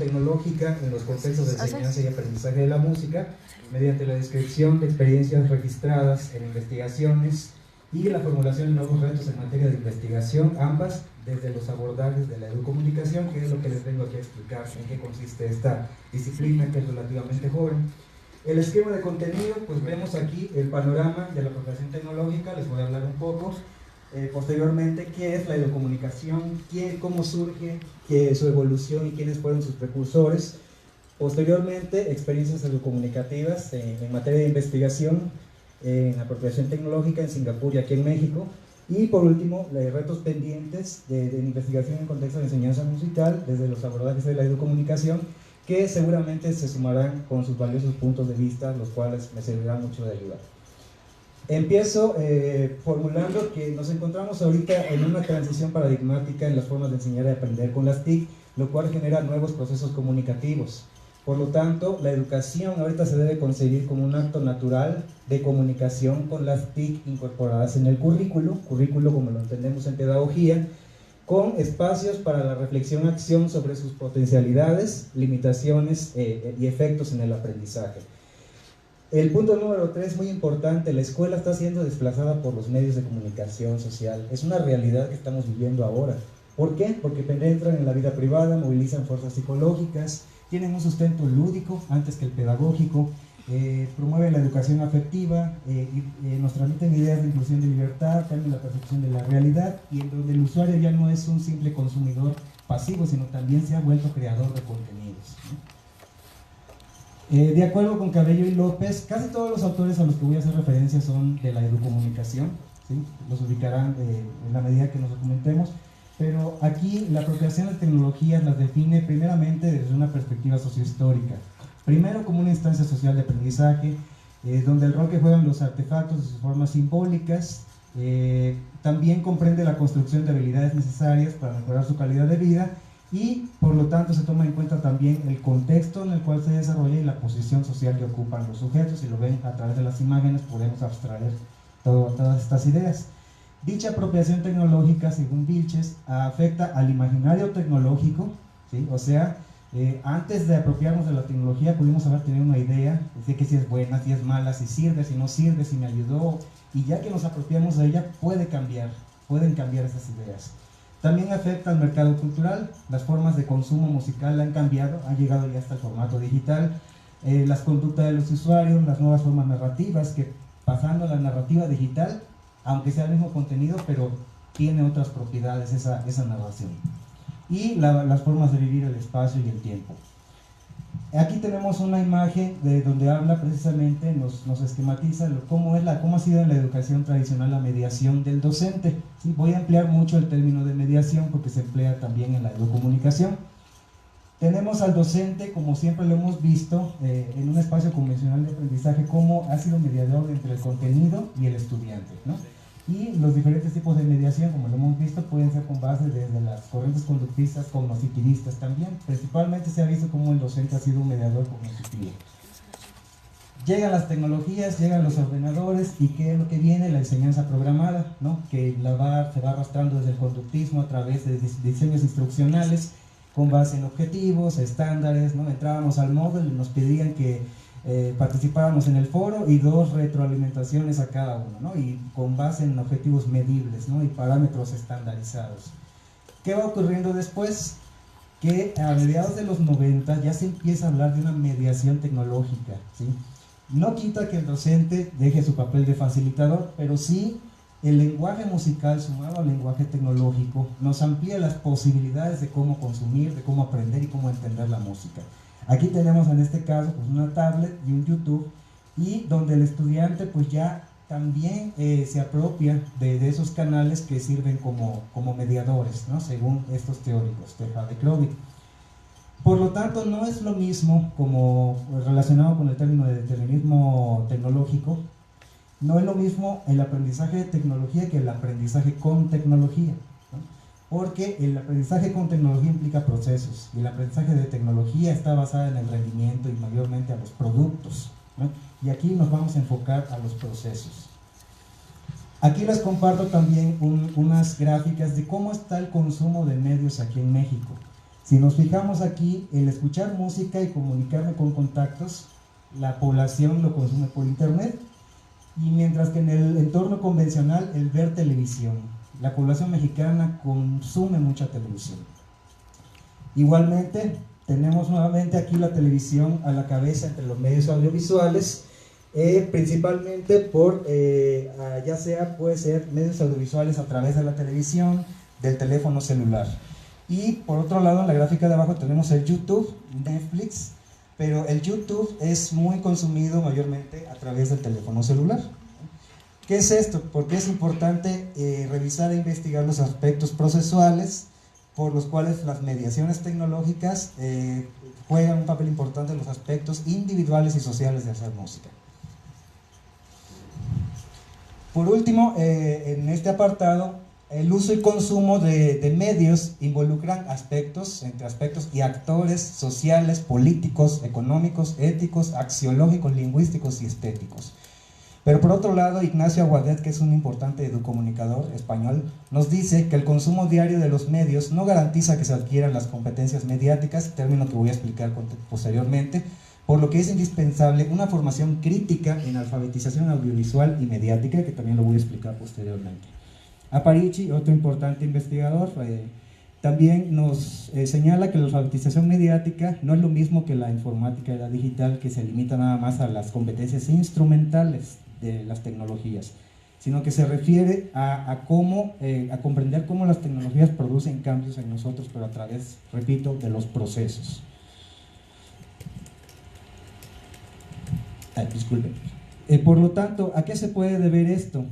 tecnológica en los contextos de enseñanza y aprendizaje de la música mediante la descripción de experiencias registradas en investigaciones y la formulación de nuevos retos en materia de investigación, ambas desde los abordajes de la educomunicación, que es lo que les vengo aquí a explicar en qué consiste esta disciplina que es relativamente joven. El esquema de contenido, pues vemos aquí el panorama de la apropiación tecnológica, les voy a hablar un poco. Posteriormente, qué es la educomunicación, cómo surge, su evolución y quiénes fueron sus precursores. Posteriormente, experiencias educomunicativas en materia de investigación, en apropiación tecnológica en Singapur y aquí en México. Y por último, retos pendientes de investigación en contexto de enseñanza musical desde los abordajes de la educomunicación, que seguramente se sumarán con sus valiosos puntos de vista, los cuales me servirán mucho de ayuda. Empiezo formulando que nos encontramos ahorita en una transición paradigmática en las formas de enseñar y aprender con las TIC, lo cual genera nuevos procesos comunicativos. Por lo tanto, la educación ahorita se debe concebir como un acto natural de comunicación con las TIC incorporadas en el currículo como lo entendemos en pedagogía, con espacios para la reflexión-acción sobre sus potencialidades, limitaciones y efectos en el aprendizaje. El punto número 3, muy importante, la escuela está siendo desplazada por los medios de comunicación social. Es una realidad que estamos viviendo ahora. ¿Por qué? Porque penetran en la vida privada, movilizan fuerzas psicológicas, tienen un sustento lúdico antes que el pedagógico, promueven la educación afectiva, nos transmiten ideas de inclusión de libertad, cambian la percepción de la realidad y en donde el usuario ya no es un simple consumidor pasivo, sino también se ha vuelto creador de contenidos, ¿no? De acuerdo con Cabello y López, casi todos los autores a los que voy a hacer referencia son de la educomunicación, ¿sí? Los ubicarán en la medida que nos documentemos, pero aquí la apropiación de tecnologías las define primeramente desde una perspectiva sociohistórica. Primero como una instancia social de aprendizaje, donde el rol que juegan los artefactos de sus formas simbólicas, también comprende la construcción de habilidades necesarias para mejorar su calidad de vida y por lo tanto se toma en cuenta también el contexto en el cual se desarrolla y la posición social que ocupan los sujetos. Si lo ven a través de las imágenes podemos abstraer todas estas ideas. Dicha apropiación tecnológica, según Vilches, afecta al imaginario tecnológico, ¿sí? O sea, antes de apropiarnos de la tecnología pudimos haber tenido una idea de que si es buena, si es mala, si sirve, si no sirve, si me ayudó, y ya que nos apropiamos de ella pueden cambiar esas ideas. También afecta al mercado cultural, las formas de consumo musical han cambiado, han llegado ya hasta el formato digital, las conductas de los usuarios, las nuevas formas narrativas, que pasando a la narrativa digital, aunque sea el mismo contenido, pero tiene otras propiedades esa narración. Y las formas de vivir el espacio y el tiempo. Aquí tenemos una imagen de donde habla precisamente, nos esquematiza cómo ha sido en la educación tradicional la mediación del docente. ¿Sí? Voy a emplear mucho el término de mediación porque se emplea también en la educomunicación. Tenemos al docente, como siempre lo hemos visto, en un espacio convencional de aprendizaje, como ha sido mediador entre el contenido y el estudiante, ¿no? Y los diferentes tipos de mediación, como lo hemos visto, pueden ser con base desde las corrientes conductistas cognoscitivistas también. Principalmente se ha visto como el docente ha sido un mediador cognoscitivo. Llegan las tecnologías, llegan los ordenadores, y ¿qué es lo que viene? La enseñanza programada, ¿no? Que se va arrastrando desde el conductismo a través de diseños instruccionales, con base en objetivos, estándares, ¿no? Entrábamos al módulo y nos pedían que participáramos en el foro y 2 retroalimentaciones a cada uno, ¿no? Y con base en objetivos medibles, ¿no? Y parámetros estandarizados. ¿Qué va ocurriendo después? Que a mediados de los 90 ya se empieza a hablar de una mediación tecnológica, ¿sí? No quita que el docente deje su papel de facilitador, pero sí el lenguaje musical sumado al lenguaje tecnológico nos amplía las posibilidades de cómo consumir, de cómo aprender y cómo entender la música. Aquí tenemos en este caso pues una tablet y un YouTube, y donde el estudiante pues ya también se apropia de esos canales que sirven como mediadores, ¿no? Según estos teóricos, Tejada y Krovic. Por lo tanto, no es lo mismo, como relacionado con el término de determinismo tecnológico, no es lo mismo el aprendizaje de tecnología que el aprendizaje con tecnología, ¿no? Porque el aprendizaje con tecnología implica procesos, y el aprendizaje de tecnología está basado en el rendimiento y mayormente a los productos, ¿no? Y aquí nos vamos a enfocar a los procesos. Aquí les comparto también unas gráficas de cómo está el consumo de medios aquí en México. Si nos fijamos aquí, el escuchar música y comunicarme con contactos, la población lo consume por internet, y mientras que en el entorno convencional, el ver televisión. La población mexicana consume mucha televisión. Igualmente, tenemos nuevamente aquí la televisión a la cabeza entre los medios audiovisuales, principalmente por, ya sea, puede ser medios audiovisuales a través de la televisión, del teléfono celular. Y por otro lado, en la gráfica de abajo tenemos el YouTube, Netflix, pero el YouTube es muy consumido mayormente a través del teléfono celular. ¿Qué es esto? Porque es importante revisar e investigar los aspectos procesuales por los cuales las mediaciones tecnológicas juegan un papel importante en los aspectos individuales y sociales de hacer música. Por último, en este apartado, el uso y consumo de medios involucran aspectos, entre aspectos y actores sociales, políticos, económicos, éticos, axiológicos, lingüísticos y estéticos. Pero por otro lado, Ignacio Aguadet, que es un importante educomunicador español, nos dice que el consumo diario de los medios no garantiza que se adquieran las competencias mediáticas, término que voy a explicar posteriormente, por lo que es indispensable una formación crítica en alfabetización audiovisual y mediática, que también lo voy a explicar posteriormente. Aparici, otro importante investigador, también nos señala que la alfabetización mediática no es lo mismo que la informática y la digital, que se limita nada más a las competencias instrumentales de las tecnologías, sino que se refiere a comprender cómo las tecnologías producen cambios en nosotros, pero a través, repito, de los procesos. Disculpen. Por lo tanto, ¿a qué se puede deber esto?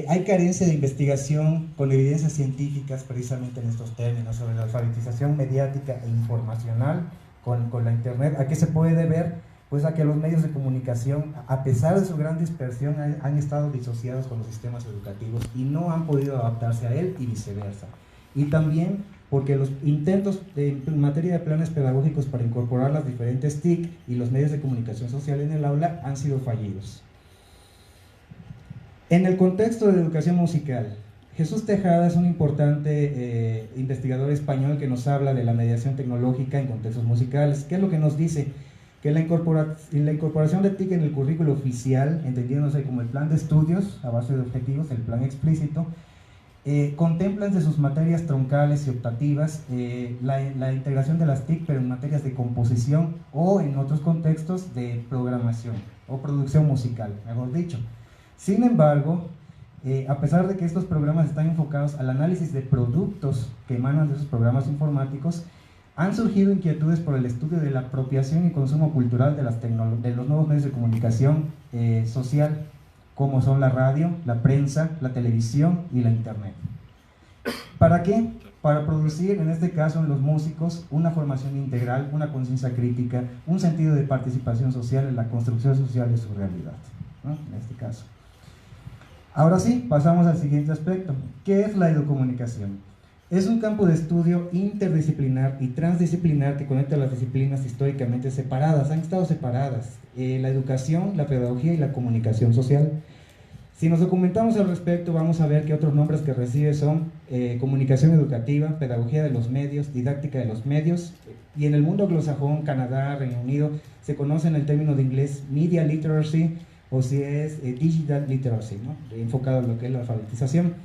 Hay carencia de investigación con evidencias científicas precisamente en estos términos sobre la alfabetización mediática e informacional con la internet. ¿A qué se puede deber? Pues a que los medios de comunicación, a pesar de su gran dispersión, han estado disociados con los sistemas educativos y no han podido adaptarse a él, y viceversa. Y también porque los intentos en materia de planes pedagógicos para incorporar las diferentes TIC y los medios de comunicación social en el aula han sido fallidos. En el contexto de la educación musical, Jesús Tejada es un importante investigador español que nos habla de la mediación tecnológica en contextos musicales. ¿Qué es lo que nos dice? Que la incorporación de TIC en el currículo oficial, entendiéndose como el plan de estudios a base de objetivos, el plan explícito, contempla entre sus materias troncales y optativas la integración de las TIC, pero en materias de composición o en otros contextos de programación o producción musical, mejor dicho. Sin embargo, a pesar de que estos programas están enfocados al análisis de productos que emanan de esos programas informáticos, han surgido inquietudes por el estudio de la apropiación y consumo cultural de los nuevos medios de comunicación social, como son la radio, la prensa, la televisión y la internet. ¿Para qué? Para producir, en este caso en los músicos, una formación integral, una conciencia crítica, un sentido de participación social en la construcción social de su realidad, ¿no? En este caso. Ahora sí, pasamos al siguiente aspecto. ¿Qué es la educomunicación? Es un campo de estudio interdisciplinar y transdisciplinar que conecta las disciplinas históricamente separadas, han estado separadas, la educación, la pedagogía y la comunicación social. Si nos documentamos al respecto, vamos a ver que otros nombres que recibe son comunicación educativa, pedagogía de los medios, didáctica de los medios, y en el mundo anglosajón, Canadá, Reino Unido, se conoce en el término de inglés media literacy, o si es digital literacy, ¿no? Enfocado en lo que es la alfabetización.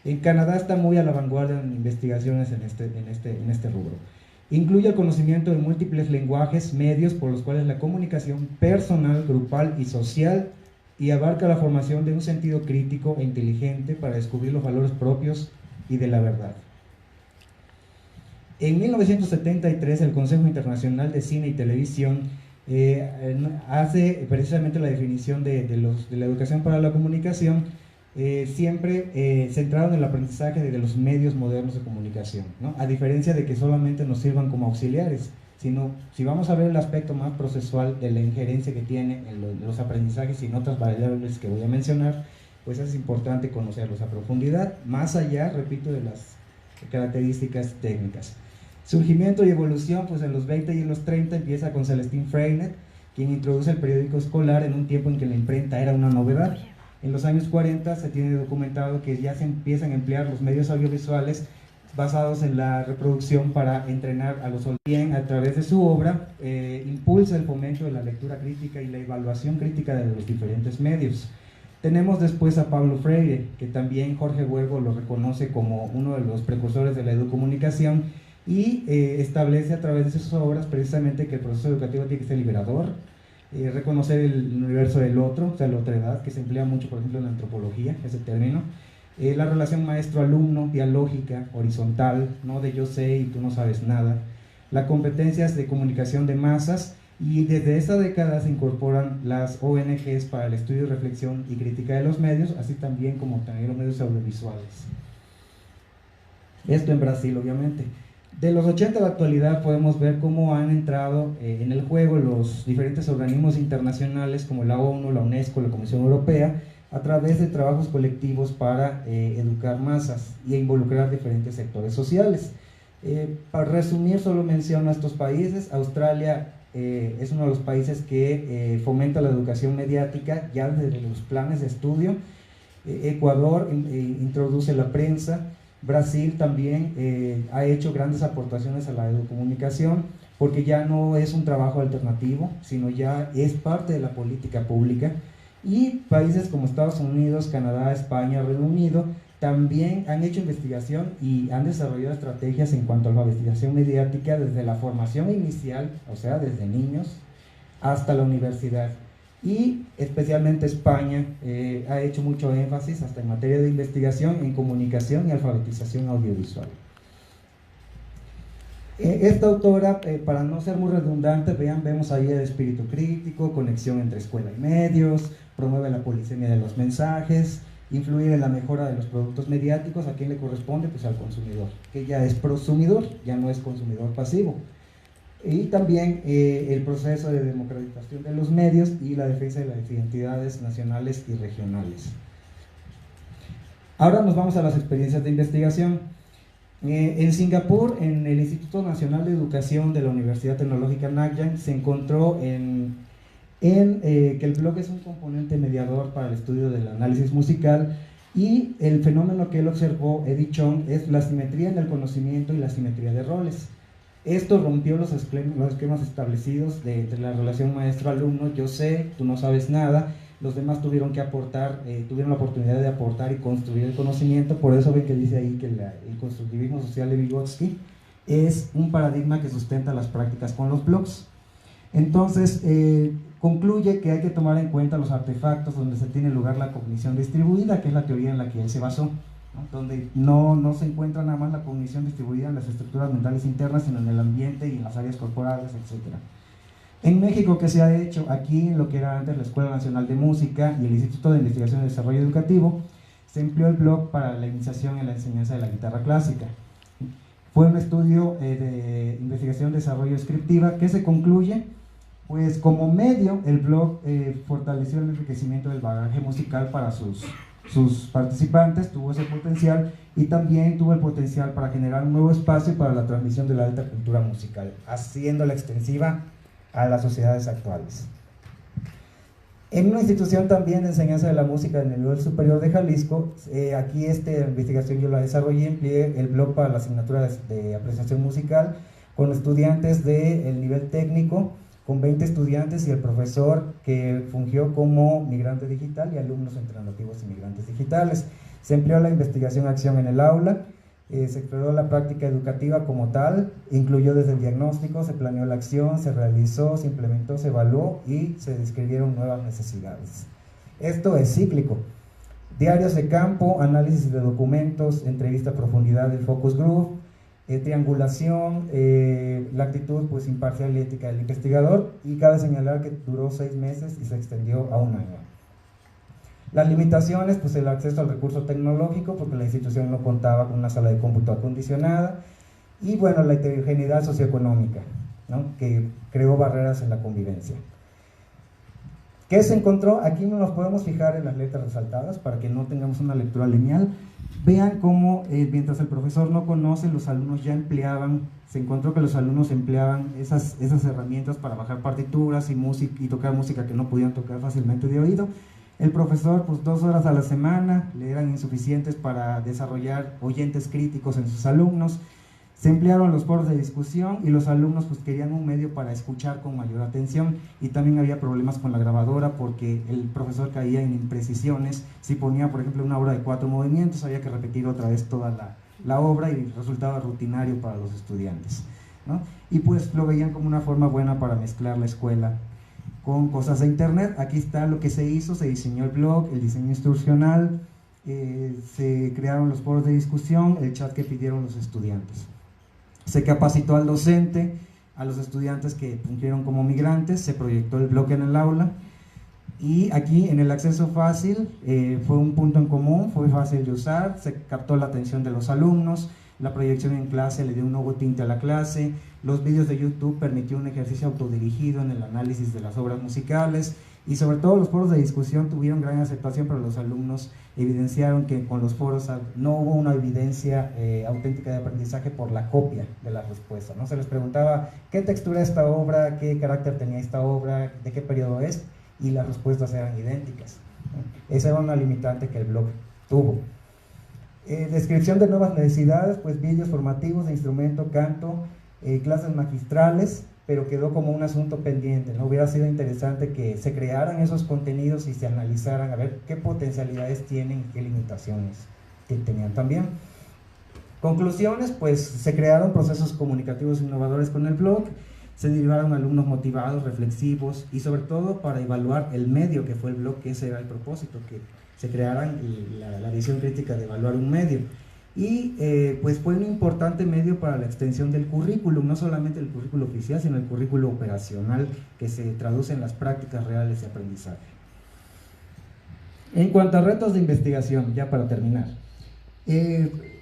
En Canadá está muy a la vanguardia en investigaciones en este rubro. Incluye el conocimiento de múltiples lenguajes, medios por los cuales la comunicación personal, grupal y social, y abarca la formación de un sentido crítico e inteligente para descubrir los valores propios y de la verdad. En 1973, el Consejo Internacional de Cine y Televisión hace precisamente la definición de la educación para la comunicación, siempre centrado en el aprendizaje de los medios modernos de comunicación, ¿no? A diferencia de que solamente nos sirvan como auxiliares, sino si vamos a ver el aspecto más procesual de la injerencia que tiene en los aprendizajes y en otras variables que voy a mencionar, pues es importante conocerlos a profundidad, más allá, repito, de las características técnicas. Surgimiento y evolución, pues en los 20 y en los 30 empieza con Celestín Freinet, quien introduce el periódico escolar en un tiempo en que la imprenta era una novedad. En los años 40 se tiene documentado que ya se empiezan a emplear los medios audiovisuales basados en la reproducción para entrenar a los bien a través de su obra, impulsa el fomento de la lectura crítica y la evaluación crítica de los diferentes medios. Tenemos después a Pablo Freire, que también Jorge Huergo lo reconoce como uno de los precursores de la educomunicación y establece a través de sus obras precisamente que el proceso educativo tiene que ser liberador, reconocer el universo del otro, o sea, la otredad, que se emplea mucho, por ejemplo, en la antropología, ese término, la relación maestro-alumno, dialógica, horizontal, no de yo sé y tú no sabes nada, las competencias de comunicación de masas, y desde esa década se incorporan las ONGs para el estudio, reflexión y crítica de los medios, así también como también los medios audiovisuales. Esto en Brasil, obviamente. De los 80 a la actualidad podemos ver cómo han entrado en el juego los diferentes organismos internacionales como la ONU, la UNESCO, la Comisión Europea, a través de trabajos colectivos para educar masas y involucrar diferentes sectores sociales. Para resumir, solo menciono a estos países. Australia es uno de los países que fomenta la educación mediática ya desde los planes de estudio. Ecuador introduce la prensa. Brasil también ha hecho grandes aportaciones a la educomunicación porque ya no es un trabajo alternativo, sino ya es parte de la política pública. Y países como Estados Unidos, Canadá, España, Reino Unido también han hecho investigación y han desarrollado estrategias en cuanto a la investigación mediática desde la formación inicial, o sea, desde niños, hasta la universidad. Y especialmente España ha hecho mucho énfasis hasta en materia de investigación en comunicación y alfabetización audiovisual. Esta autora, para no ser muy redundante, vemos ahí el espíritu crítico, conexión entre escuela y medios, promueve la polisemia de los mensajes, influir en la mejora de los productos mediáticos. ¿A quién le corresponde? Pues al consumidor, que ya es prosumidor, ya no es consumidor pasivo. Y también el proceso de democratización de los medios y la defensa de las identidades nacionales y regionales. Ahora nos vamos a las experiencias de investigación. En Singapur, en el Instituto Nacional de Educación de la Universidad Tecnológica Nanyang, se encontró que el blog es un componente mediador para el estudio del análisis musical, y el fenómeno que él observó, Eddie Chong, es la simetría en el conocimiento y la simetría de roles. Esto rompió los esquemas establecidos entre la relación maestro-alumno, yo sé, tú no sabes nada. Los demás tuvieron que aportar, tuvieron la oportunidad de aportar y construir el conocimiento. Por eso ven que dice ahí que el constructivismo social de Vygotsky es un paradigma que sustenta las prácticas con los blogs. Entonces, concluye que hay que tomar en cuenta los artefactos donde se tiene lugar la cognición distribuida, que es la teoría en la que él se basó, ¿no? Donde no se encuentra nada más la cognición distribuida en las estructuras mentales internas, sino en el ambiente y en las áreas corporales, etc. En México, ¿qué se ha hecho? Aquí, en lo que era antes la Escuela Nacional de Música y el Instituto de Investigación y Desarrollo Educativo, se empleó el blog para la iniciación en la enseñanza de la guitarra clásica. Fue un estudio de investigación, desarrollo descriptiva, que se concluye, pues como medio, el blog fortaleció el enriquecimiento del bagaje musical para sus participantes, tuvo ese potencial, y también tuvo el potencial para generar un nuevo espacio para la transmisión de la alta cultura musical, haciéndola extensiva a las sociedades actuales. En una institución también de enseñanza de la música del nivel superior de Jalisco, aquí esta investigación yo la desarrollé, empleé el blog para la asignatura de apreciación musical con estudiantes del nivel técnico, con 20 estudiantes y el profesor que fungió como migrante digital y alumnos entre nativos y migrantes digitales. Se empleó la investigación-acción en el aula, se exploró la práctica educativa como tal, incluyó desde el diagnóstico, se planeó la acción, se realizó, se implementó, se evaluó y se describieron nuevas necesidades. Esto es cíclico. Diarios de campo, análisis de documentos, entrevista a profundidad del focus group, triangulación, la actitud pues imparcial y ética del investigador, y cabe señalar que duró 6 meses y se extendió a 1 año. Las limitaciones, pues el acceso al recurso tecnológico, porque la institución no contaba con una sala de cómputo acondicionada, y bueno, la heterogeneidad socioeconómica, ¿no?, que creó barreras en la convivencia. ¿Qué se encontró? Aquí no nos podemos fijar en las letras resaltadas para que no tengamos una lectura lineal. Vean cómo mientras el profesor no conoce, los alumnos ya empleaban, se encontró que los alumnos empleaban esas herramientas para bajar partituras y tocar música que no podían tocar fácilmente de oído. El profesor, pues 2 horas a la semana le eran insuficientes para desarrollar oyentes críticos en sus alumnos. Se emplearon los foros de discusión y los alumnos pues querían un medio para escuchar con mayor atención, y también había problemas con la grabadora porque el profesor caía en imprecisiones. Si ponía, por ejemplo, una obra de 4 movimientos, había que repetir otra vez toda la obra y resultaba rutinario para los estudiantes, ¿no? Y pues lo veían como una forma buena para mezclar la escuela con cosas de internet. Aquí está lo que se hizo: se diseñó el blog, el diseño instruccional, se crearon los foros de discusión, el chat que pidieron los estudiantes. Se capacitó al docente, a los estudiantes que fungieron como migrantes, se proyectó el blog en el aula, y aquí en el acceso fácil fue un punto en común, fue fácil de usar, se captó la atención de los alumnos, la proyección en clase le dio un nuevo tinte a la clase, los vídeos de YouTube permitió un ejercicio autodirigido en el análisis de las obras musicales, y sobre todo los foros de discusión tuvieron gran aceptación, pero los alumnos evidenciaron que con los foros no hubo una evidencia auténtica de aprendizaje por la copia de la respuesta, ¿no? Se les preguntaba qué textura es esta obra, qué carácter tenía esta obra, de qué periodo es, y las respuestas eran idénticas, ¿no? Esa era una limitante que el blog tuvo. Descripción de nuevas necesidades, pues vídeos formativos de instrumento, canto, clases magistrales, pero quedó como un asunto pendiente, ¿no? Hubiera sido interesante que se crearan esos contenidos y se analizaran a ver qué potencialidades tienen y qué limitaciones que tenían también. Conclusiones, pues se crearon procesos comunicativos innovadores con el blog, se derivaron alumnos motivados, reflexivos, y sobre todo para evaluar el medio que fue el blog, que ese era el propósito, que se crearan la visión crítica de evaluar un medio. Y pues fue un importante medio para la extensión del currículum, no solamente el currículo oficial, sino el currículo operacional, que se traduce en las prácticas reales de aprendizaje. En cuanto a retos de investigación, ya para terminar,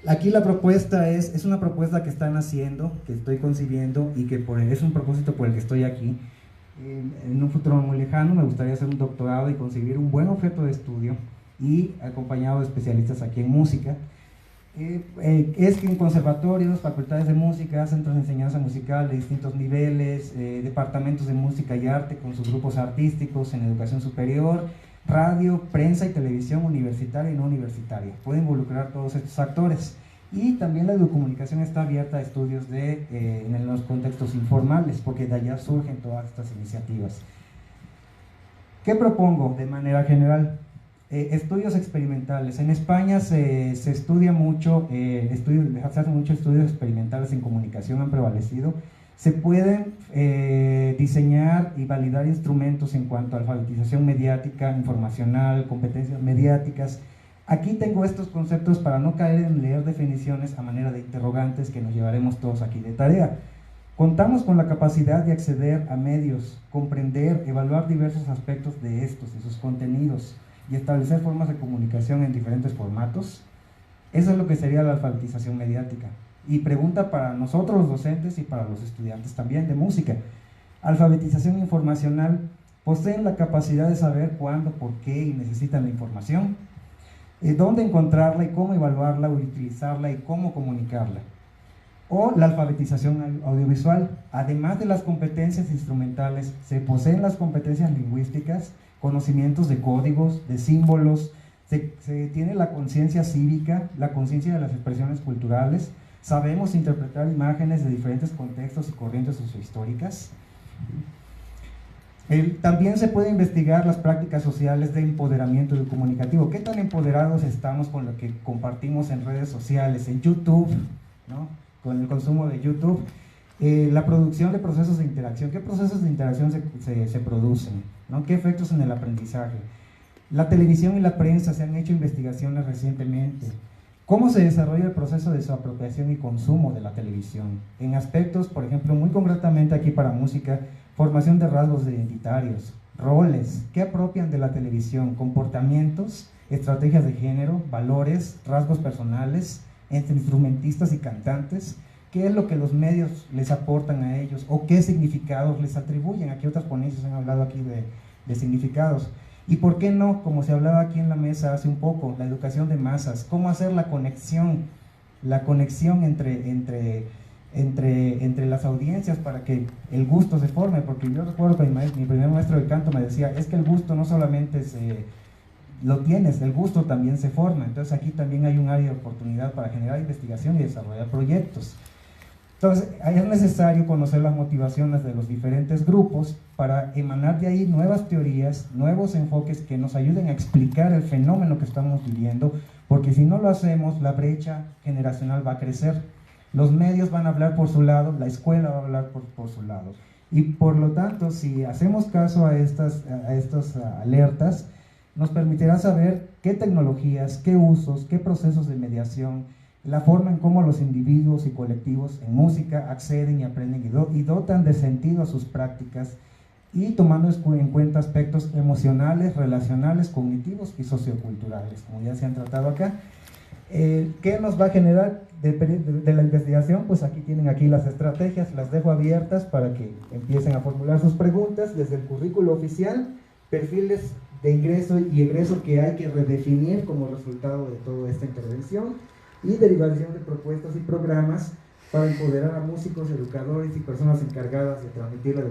aquí la propuesta es una propuesta que están haciendo, que estoy concibiendo, y que es un propósito por el que estoy aquí. En un futuro muy lejano me gustaría hacer un doctorado y conseguir un buen objeto de estudio, y acompañado de especialistas aquí en música. Es que en conservatorios, facultades de música, centros de enseñanza musical de distintos niveles, departamentos de música y arte con sus grupos artísticos en educación superior, radio, prensa y televisión universitaria y no universitaria, puede involucrar todos estos actores. Y también la educomunicación está abierta a estudios en los contextos informales, porque de allá surgen todas estas iniciativas. ¿Qué propongo de manera general? Estudios experimentales. En España se estudia mucho, se hacen muchos estudios experimentales en comunicación, han prevalecido. Se pueden diseñar y validar instrumentos en cuanto a alfabetización mediática, informacional, competencias mediáticas. Aquí tengo estos conceptos para no caer en leer definiciones a manera de interrogantes que nos llevaremos todos aquí de tarea. Contamos con la capacidad de acceder a medios, comprender, evaluar diversos aspectos de estos y sus contenidos, y establecer formas de comunicación en diferentes formatos. Eso es lo que sería la alfabetización mediática. Y pregunta para nosotros los docentes y para los estudiantes también de música. Alfabetización informacional: poseen la capacidad de saber cuándo, por qué y necesitan la información, dónde encontrarla y cómo evaluarla o utilizarla y cómo comunicarla. O la alfabetización audiovisual: además de las competencias instrumentales, se poseen las competencias lingüísticas, conocimientos de códigos, de símbolos, se tiene la conciencia cívica, la conciencia de las expresiones culturales, sabemos interpretar imágenes de diferentes contextos y corrientes sociohistóricas. También se puede investigar las prácticas sociales de empoderamiento comunicativo. ¿Qué tan empoderados estamos con lo que compartimos en redes sociales, en YouTube, ¿no? Con el consumo de YouTube? La producción de procesos de interacción. ¿Qué procesos de interacción se producen, ¿no? ¿Qué efectos en el aprendizaje? La televisión y la prensa, se han hecho investigaciones recientemente. ¿Cómo se desarrolla el proceso de su apropiación y consumo de la televisión? En aspectos, por ejemplo, muy concretamente aquí para música, formación de rasgos identitarios, roles, ¿qué apropian de la televisión? Comportamientos, estrategias de género, valores, rasgos personales entre instrumentistas y cantantes. ¿Qué es lo que los medios les aportan a ellos? ¿O qué significados les atribuyen? Aquí otras ponencias han hablado aquí de significados. ¿Y por qué no? Como se hablaba aquí en la mesa hace un poco, la educación de masas. ¿Cómo hacer la conexión entre las audiencias para que el gusto se forme? Porque yo recuerdo que mi primer maestro de canto me decía, es que el gusto no solamente lo tienes, el gusto también se forma. Entonces aquí también hay un área de oportunidad para generar investigación y desarrollar proyectos. Entonces es necesario conocer las motivaciones de los diferentes grupos para emanar de ahí nuevas teorías, nuevos enfoques que nos ayuden a explicar el fenómeno que estamos viviendo, porque si no lo hacemos, la brecha generacional va a crecer. Los medios van a hablar por su lado, la escuela va a hablar por su lado. Y por lo tanto, si hacemos caso a estas alertas, nos permitirá saber qué tecnologías, qué usos, qué procesos de mediación, la forma en cómo los individuos y colectivos en música acceden y aprenden y dotan de sentido a sus prácticas, y tomando en cuenta aspectos emocionales, relacionales, cognitivos y socioculturales, como ya se han tratado acá. ¿Qué nos va a generar de la investigación? Pues aquí tienen las estrategias, las dejo abiertas para que empiecen a formular sus preguntas desde el currículo oficial, perfiles de ingreso y egreso que hay que redefinir como resultado de toda esta intervención, y derivación de propuestas y programas para empoderar a músicos, educadores y personas encargadas de transmitir la